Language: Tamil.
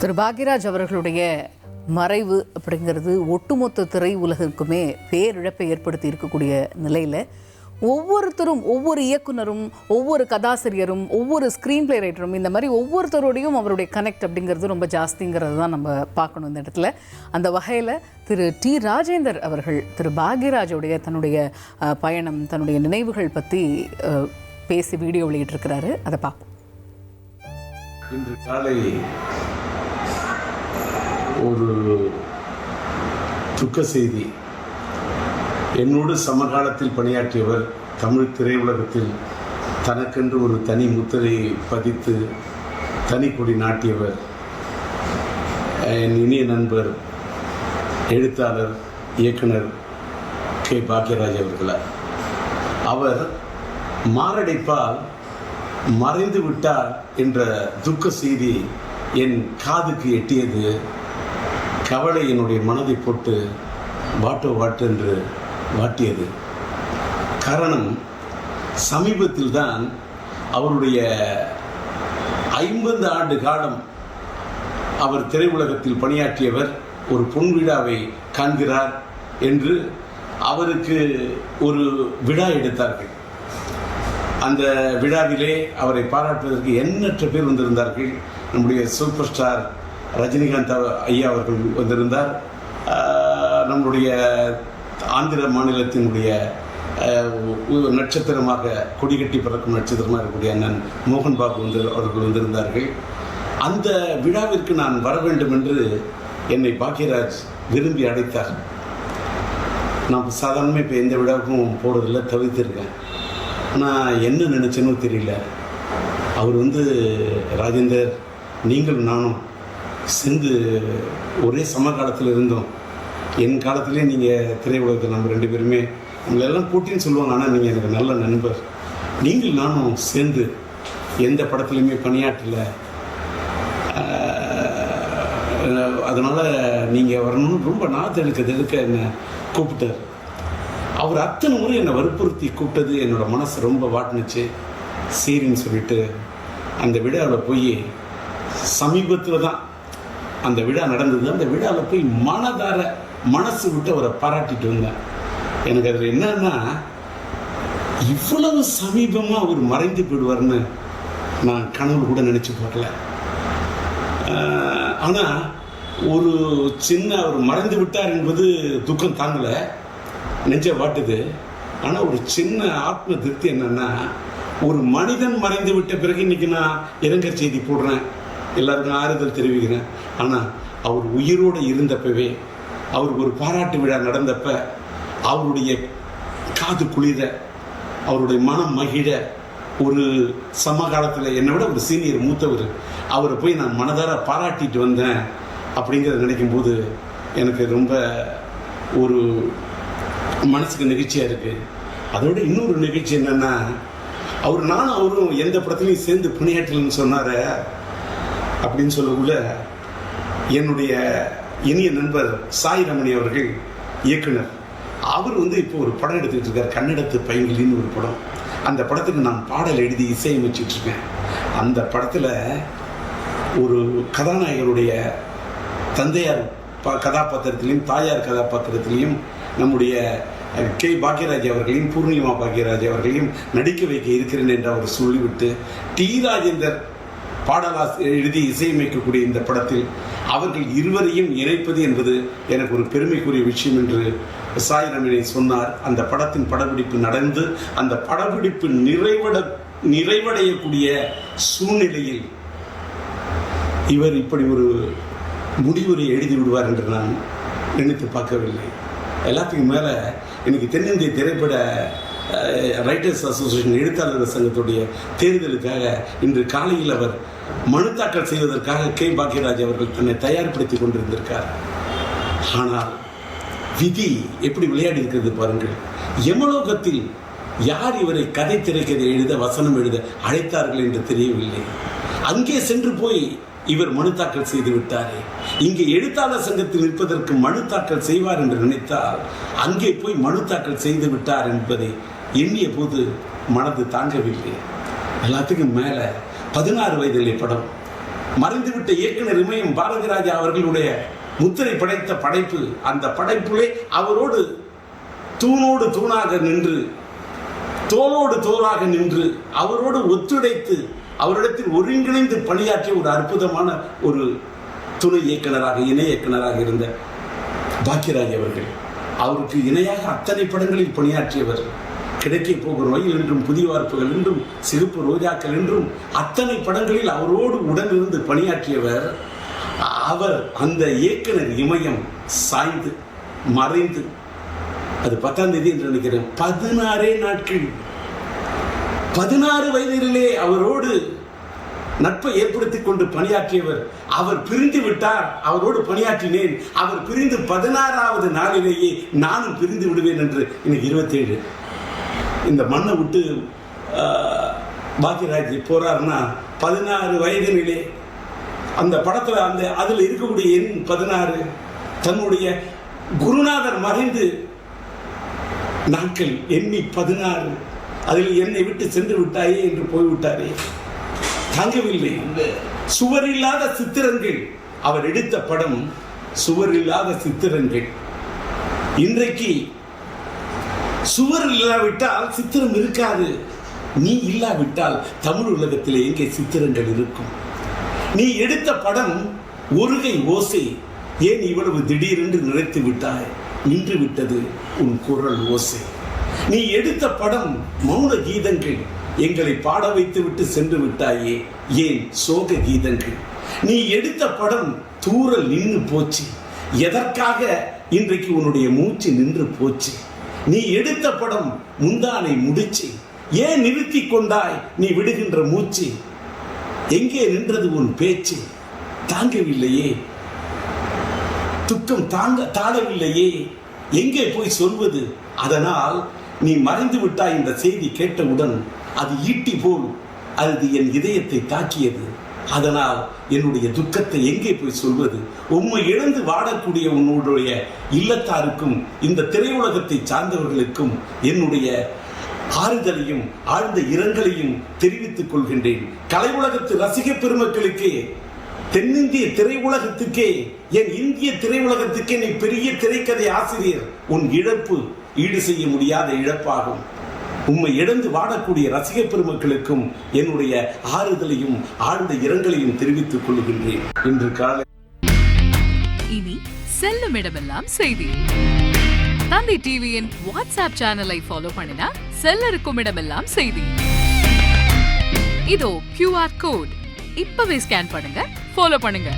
திரு பாக்யராஜ் அவர்களுடைய மறைவு அப்படிங்கிறது ஒட்டுமொத்த திரை உலகிற்குமே பேரிழப்பை ஏற்படுத்தி இருக்கக்கூடிய நிலையில் ஒவ்வொருத்தரும், ஒவ்வொரு இயக்குனரும், ஒவ்வொரு கதாசிரியரும், ஒவ்வொரு ஸ்க்ரீன் பிளே ரைட்டரும், இந்த மாதிரி ஒவ்வொருத்தரோடையும் அவருடைய கனெக்ட் அப்படிங்கிறது ரொம்ப ஜாஸ்திங்கிறது தான் நம்ம பார்க்கணும் இந்த இடத்துல. அந்த வகையில் திரு டி ராஜேந்தர் அவர்கள் திரு பாக்யராஜோடைய தன்னுடைய பயணம், தன்னுடைய நினைவுகள் பற்றி பேசி வீடியோ வெளியிட்டிருக்கிறாரு. அதை பார்ப்போம். இன்று காலை ஒரு துக்க செய்தி. என்னோடு சமகாலத்தில் பணியாற்றியவர், தமிழ் திரையுலகத்தில் தனக்கென்று ஒரு தனி முத்திரையை பதித்து தனி கொடி நாட்டியவர், என் இனிய நண்பர், எழுத்தாளர், இயக்குனர் கே பாக்யராஜ் அவர்களார். அவர் மாரடைப்பால் மறைந்து விட்டார் என்ற துக்க செய்தி என் காதுக்கு எட்டியது. கவலை என்னுடைய மனதை போட்டு வாட்டு என்று வாட்டியது. காரணம், சமீபத்தில் தான் அவருடைய 50 ஆண்டு காலம் அவர் திரையுலகத்தில் பணியாற்றியவர் ஒரு பொன் விழாவை காண்கிறார் என்று அவருக்கு ஒரு விழா எடுத்தார்கள். அந்த விழாவிலே அவரை பாராட்டுவதற்கு எண்ணற்ற பேர் வந்திருந்தார்கள். நம்முடைய சூப்பர் ஸ்டார் ரஜினிகாந்த் ஐயா அவர்கள் வந்திருந்தார். நம்முடைய ஆந்திர மாநிலத்தினுடைய நட்சத்திரமாக கொடிகட்டி பறக்கும் நட்சத்திரமாக இருக்கக்கூடிய அண்ணன் மோகன் பாபு அவர்கள் வந்திருந்தார்கள். அந்த விழாவிற்கு நான் வர வேண்டும் என்று என்னை பாக்யராஜ் விரும்பி அழைத்தார். நான் சாதாரணமாக இப்போ எந்த விழாவுக்கும் போகிறதில்ல, தவிர்த்திருக்கேன். நான் என்ன நினச்சேன்னு தெரியல. அவர் ராஜேந்தர், நீங்கள் நானும் சேர்ந்து ஒரே சமகாலத்தில் இருந்தோம். என் காலத்திலே நீங்கள் திரையுலகத்தில் நம்ம 2 பேருமே நம்மளெல்லாம் போட்டின்னு சொல்லுவாங்க. ஆனால் நீங்கள் எனக்கு நல்ல நண்பர். நீங்கள் நானும் சேர்ந்து எந்த படத்துலையுமே பணியாற்றல, அதனால் நீங்கள் வரணும்னு ரொம்ப நாத்தெடுக்க என்னை கூப்பிட்டார். அவர் அத்தனை முறை என்னை வற்புறுத்தி கூப்பிட்டது என்னோடய மனசு ரொம்ப வாட்டுனுச்சு. சரின்னு சொல்லிட்டு அந்த விழாவில் போய், சமீபத்தில் தான் அந்த விழா நடந்தது, அந்த விழாவில் போய் மனசு விட்டு அவரை பாராட்டிட்டு வந்தேன். எனக்கு அதில் என்னன்னா, இவ்வளவு சமீபமாக அவர் மறைந்து போயிடுவார்னு நான் கனவு கூட நினச்சி பார்க்கல. ஆனால் ஒரு சின்ன அவர் மறைந்து விட்டார் என்பது துக்கம் தாங்கலை, நெஞ்ச வாட்டுது. ஆனால் ஒரு சின்ன ஆத்ம திருப்தி என்னன்னா, ஒரு மனிதன் மறைந்து விட்ட பிறகு இன்னைக்கு நான் இரங்கல் செய்தி போடுறேன், எல்லாருக்கும் ஆறுதல் தெரிவிக்கிறேன். ஆனால் அவர் உயிரோடு இருந்தப்பவே, அவருக்கு ஒரு பாராட்டு விழா நடந்தப்ப அவருடைய காது குளிர, அவருடைய மனம் மகிழ, ஒரு சமகாலத்தில் என்னை விட ஒரு சீனியர் மூத்தவர், அவரை போய் நான் மனதார பாராட்டிட்டு வந்தேன் அப்படிங்கிறத நினைக்கும் போது எனக்கு ரொம்ப ஒரு மனசுக்கு நெகிழ்ச்சியாக இருக்குது. அதோட இன்னொரு நிகழ்ச்சி என்னென்னா, நானும் அவரும் எந்த படத்துலையும் சேர்ந்து பணியாற்றலன்னு சொன்னார் அப்படின்னு சொல்லக்குள்ள, என்னுடைய இனிய நண்பர் சாய் ரமணி அவர்கள், இயக்குனர், அவர் இப்போ ஒரு படம் எடுத்துக்கிட்டு இருக்கார், கன்னடத்து பைங்கிலின்னு ஒரு படம். அந்த படத்துக்கு நான் பாடல் எழுதி இசையமைச்சிட்ருக்கேன். அந்த படத்தில் ஒரு கதாநாயகருடைய தந்தையார் கதாபாத்திரத்திலையும் தாயார் கதாபாத்திரத்திலையும் நம்முடைய கே பாக்யராஜ் அவர்களையும் பூர்ணிமா பாக்யராஜ் அவர்களையும் நடிக்க வைக்க இருக்கிறேன் என்று அவர் சொல்லிவிட்டு, டி ராஜேந்தர் எழுதி இசையமைக்கக்கூடிய இந்த படத்தில் அவர்கள் இருவரையும் இணைப்பது என்பது எனக்கு ஒரு பெருமைக்குரிய விஷயம் என்று சாய் ரமணி சொன்னார். அந்த படத்தின் படப்பிடிப்பு நடந்து அந்த படப்பிடிப்பு நிறைவடையக்கூடிய சூழ்நிலையில் இவர் இப்படி ஒரு முடிவுரை எழுதி விடுவார் என்று நான் நினைத்து பார்க்கவில்லை. எல்லாத்துக்கும் மேலே இன்னைக்கு தென்னிந்திய திரைப்பட ரைட்டர்ஸ் அசோசியேஷன், எழுத்தாளர் சங்கத்துடைய தேர்தலுக்காக இன்று காலையில் அவர் மனு தாக்கல் செய்வதற்காக கே பாக்யராஜ் அவர்கள் தன்னை தயார்படுத்தி கொண்டிருந்திருக்கார். ஆனால் விதி எப்படி விளையாடி இருக்கிறது பாருங்கள். யமலோகத்தில் யார் இவரை கதை திரைக்கதை எழுத, வசனம் எழுத அழைத்தார்கள் என்று தெரியவில்லை. அங்கே சென்று போய் இவர் மனு தாக்கல் செய்து விட்டாரே. இங்கே எழுத்தாளர் சங்கத்தில் நிற்பதற்கு மனு தாக்கல் செய்வார் என்று நினைத்தால் அங்கே போய் மனு தாக்கல் செய்து விட்டார் என்பதை எண்ணிய போது மனது தாங்கவில்லை. எல்லாத்துக்கும் மேலே 16 வயதிலே படம், மறைந்துவிட்ட இயக்குனர் இமயம் பாரதி ராஜா அவர்களுடைய முத்திரை படைத்த படைப்பு. அந்த படைப்பிலே அவரோடு தூணோடு தூணாக நின்று, தோளோடு தோளாக நின்று, அவரோடு ஒத்துழைத்து, அவரிடத்தில் ஒருங்கிணைந்து பணியாற்றிய ஒரு அற்புதமான ஒரு துணை இயக்குனராக, இணை இயக்குனராக இருந்த பாக்கியராஜ் அவர்கள். அவருக்கு இணையாக அத்தனை படங்களில் பணியாற்றியவர். கிடைக்க போகும் ரயில் என்றும், புதிய வார்ப்புகள் என்றும், சிகப்பு ரோஜாக்கள் என்றும் அத்தனை படங்களில் அவரோடு உடனிருந்து பணியாற்றியவர். அவர் அந்த இயக்குனர் இமயம் சாய்ந்து மறைந்து, அது 10ஆம் தேதி என்று நினைக்கிறேன், 16 நாட்கள், 16 வயதிலே அவரோடு நட்பை ஏற்படுத்திக் கொண்டு பணியாற்றியவர். அவர் பிரிந்து விட்டார், அவரோடு பணியாற்றினேன். அவர் பிரிந்து 16வது நாளிலேயே நானும் பிரிந்து விடுவேன் என்று. இன்னைக்கு 27. இந்த மண்ணை விட்டு பாக்கியராஜ் போறாருன்னா 16 வயதினிலே அந்த படத்துல அதில் இருக்கக்கூடிய எண் 16. தன்னுடைய குருநாதர் மறைந்து நாட்கள் எண்ணி 16, அதில் என்னை விட்டு சென்று விட்டாயே என்று போய்விட்டாரே, தாங்கவில்லை. சுவரில்லாத சித்திரங்கள். அவர் எடுத்த படம் சுவரில்லாத சித்திரங்கள். இன்றைக்கு சுவர் இல்லாவிட்டால் சித்திரம் இருக்காது. நீ இல்லாவிட்டால் தமிழ் உலகத்தில் எங்கே சித்திரங்கள் இருக்கும்? நீ எடுத்த படம் ஒருகை ஓசை. ஏன் இவ்வளவு திடீரென்று நினைத்து விட்டாய்? நின்று விட்டது உன் குரல் ஓசை. நீ எடுத்த படம் மௌன கீதங்கள். எங்களை பாட வைத்து விட்டு சென்று விட்டாயே, ஏன் சோக கீதங்கள்? நீ எடுத்த படம் தூரல் நின்று போச்சு. எதற்காக இன்றைக்கு உன்னுடைய மூச்சு நின்று போச்சு? நீ எடுத்த படம் முந்தானை முடிச்சு. ஏன் நிறுத்தி கொண்டாய் நீ விடுகின்ற மூச்சு? எங்கே நின்றது உன் பேச்சு? தாங்கவில்லையே, துக்கம் தாழவில்லையே, எங்கே போய் சொல்வது? அதனால் நீ மறைந்து விட்டாய். இந்த செய்தி கேட்டவுடன் அது ஈட்டி போல் அது என் இதயத்தை தாக்கியது. அதனால் என்னுடைய துக்கத்தை எங்கே போய் சொல்வது? உம்மை இழந்து வாடக்கூடிய உன்னுடைய இல்லத்தாருக்கும் இந்த திரையுலகத்தை சார்ந்தவர்களுக்கும் என்னுடைய ஆறுதலையும் ஆழ்ந்த இரங்கலையும் தெரிவித்துக் கொள்கின்றேன். கலை உலகத்து ரசிக பெருமக்களுக்கு, தென்னிந்திய திரையுலகத்துக்கே, என் இந்திய திரையுலகத்துக்கே நீ பெரிய திரைக்கதை ஆசிரியர். உன் இழப்பு ஈடு செய்ய முடியாத இழப்பாகும். உம்மை இழந்து வாடக்கூடிய ரசிக பெருமக்களுக்கும் என்னுடைய ஆறுதலையும் ஆழ்ந்த இரங்கலையும் தெரிவித்துக் கொள்கின்றேன். இன்று காலை இனி செல்லும் இடமெல்லாம் செய்தி. தந்தி டிவியின் வாட்ஸ்அப் சேனலை ஃபாலோ பண்ணினா செல்ல இருக்கும் இடமெல்லாம் செய்தி. இதோ QR கோட், இப்பவே ஸ்கேன் பண்ணுங்க, ஃபாலோ பண்ணுங்க.